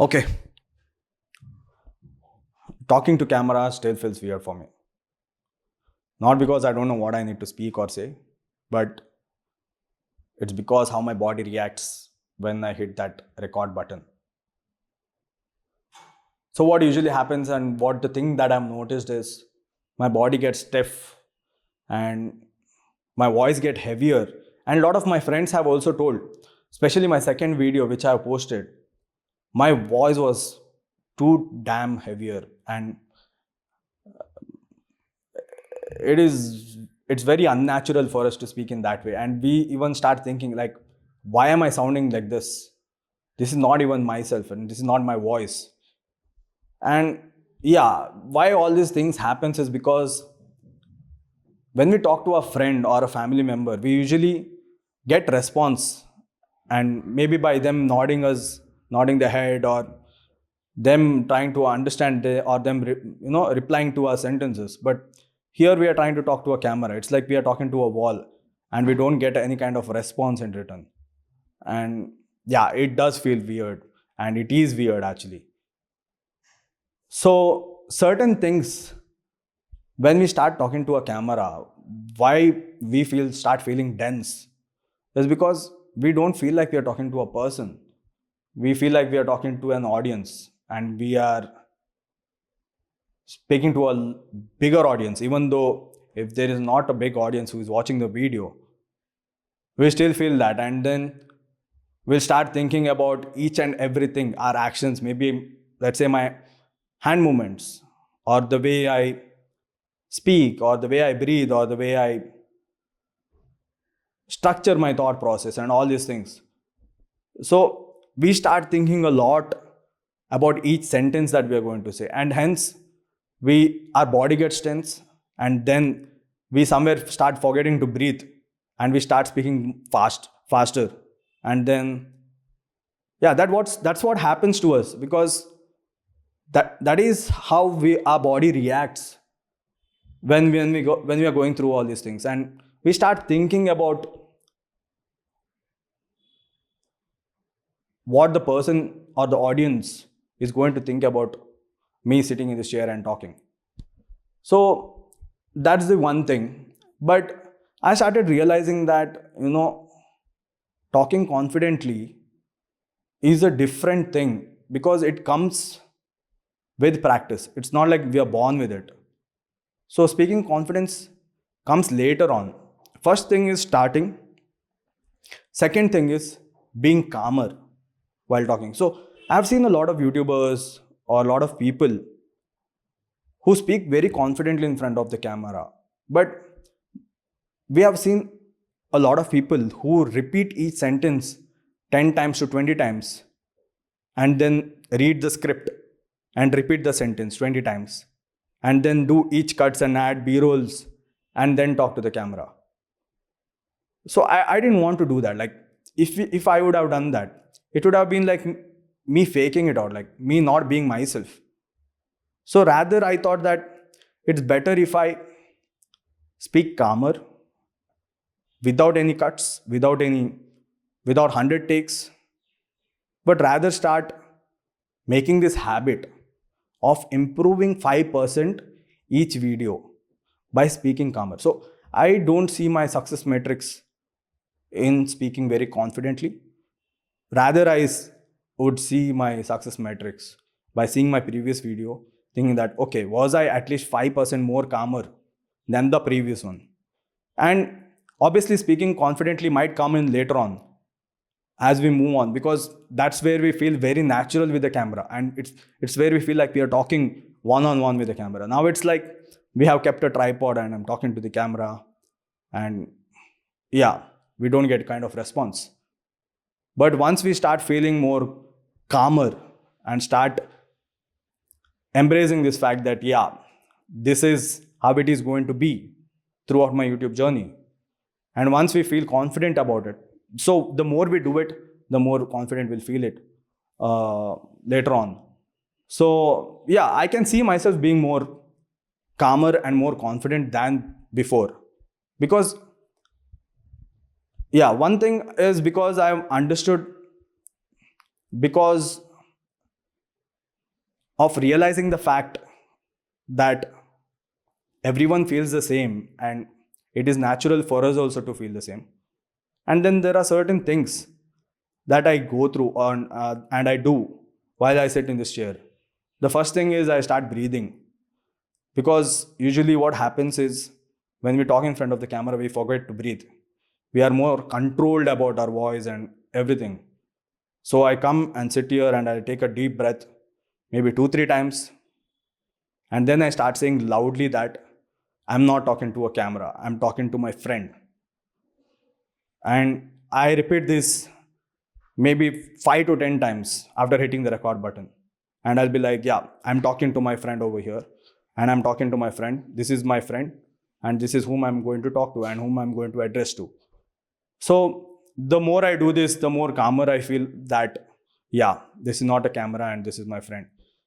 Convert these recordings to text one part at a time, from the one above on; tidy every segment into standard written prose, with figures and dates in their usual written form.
Okay, talking to camera still feels weird for me. Not because I don't know what I need to speak or say, but it's because how my body reacts when I hit that record button. So what usually happens and what the thing that I've noticed is my body gets stiff and my voice get heavier. And a lot of my friends have also told, especially my second video which I posted, my voice was too damn heavier and it's very unnatural for us to speak in that way, and we even start thinking like, why am I sounding like this is not even myself and this is not my voice. And yeah, why all these things happens is because when we talk to a friend or a family member, we usually get response, and maybe by them nodding their head, or them trying to understand or them replying to our sentences. But here we are trying to talk to a camera. It's like we are talking to a wall and we don't get any kind of response in return. And yeah, it does feel weird, and it is weird actually. So certain things, when we start talking to a camera, why we feel start feeling dense is because we don't feel like we are talking to a person. We feel like we are talking to an audience, and we are speaking to a bigger audience. Even though if there is not a big audience who is watching the video, we still feel that. And then we'll start thinking about each and everything, our actions, maybe let's say my hand movements, or the way I speak, or the way I breathe, or the way I structure my thought process, and all these things. So we start thinking a lot about each sentence that we are going to say, and hence our body gets tense, and then we somewhere start forgetting to breathe, and we start speaking faster, and then yeah, that's what happens to us, because that is how our body reacts when we are going through all these things, and we start thinking about what the person or the audience is going to think about me sitting in this chair and talking. So that's the one thing. But I started realizing that, talking confidently is a different thing, because it comes with practice. It's not like we are born with it. So speaking confidence comes later on. First thing is starting. Second thing is being calmer while talking. So I've seen a lot of YouTubers or a lot of people who speak very confidently in front of the camera. But we have seen a lot of people who repeat each sentence 10 times to 20 times, and then read the script and repeat the sentence 20 times, and then do each cuts and add b-rolls, and then talk to the camera. So I didn't want to do that. Like, if I would have done that, it would have been like me faking it out, like me not being myself. So rather, I thought that it's better if I speak calmer, without any cuts, without 100 takes, but rather start making this habit of improving 5% each video by speaking calmer. So I don't see my success metrics in speaking very confidently. Rather, would see my success metrics by seeing my previous video, thinking that, okay, was I at least 5% more calmer than the previous one? And obviously, speaking confidently might come in later on as we move on, because that's where we feel very natural with the camera, and it's where we feel like we are talking one on one with the camera. Now it's like we have kept a tripod and I'm talking to the camera, and yeah, we don't get kind of response. But once we start feeling more calmer and start embracing this fact that, yeah, this is how it is going to be throughout my YouTube journey, and once we feel confident about it, so the more we do it, the more confident we'll feel it later on. So yeah, I can see myself being more calmer and more confident than before, because yeah, one thing is because I've understood, because of realizing the fact that everyone feels the same and it is natural for us also to feel the same. And then there are certain things that I go through and I do while I sit in this chair. The first thing is I start breathing, because usually what happens is when we talk in front of the camera, we forget to breathe. We are more controlled about our voice and everything. So I come and sit here and I take a deep breath, maybe 2, 3 times, and then I start saying loudly that I'm not talking to a camera, I'm talking to my friend. And I repeat this maybe 5 to 10 times after hitting the record button. And I'll be like, yeah, I'm talking to my friend over here, and I'm talking to my friend. This is my friend, and this is whom I'm going to talk to and whom I'm going to address to. So the more I do this, the more calmer I feel that, yeah, this is not a camera and this is my friend.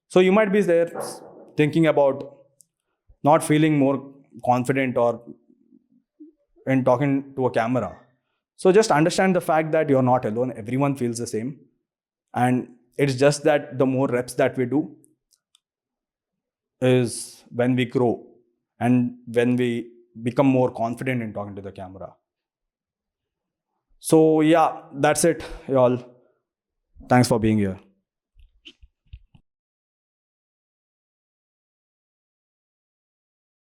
So you might be there thinking about not feeling more confident or in talking to a camera. So just understand the fact that you're not alone. Everyone feels the same. And it's just that the more reps that we do is when we grow and when we become more confident in talking to the camera. So yeah, that's it, y'all. Thanks for being here.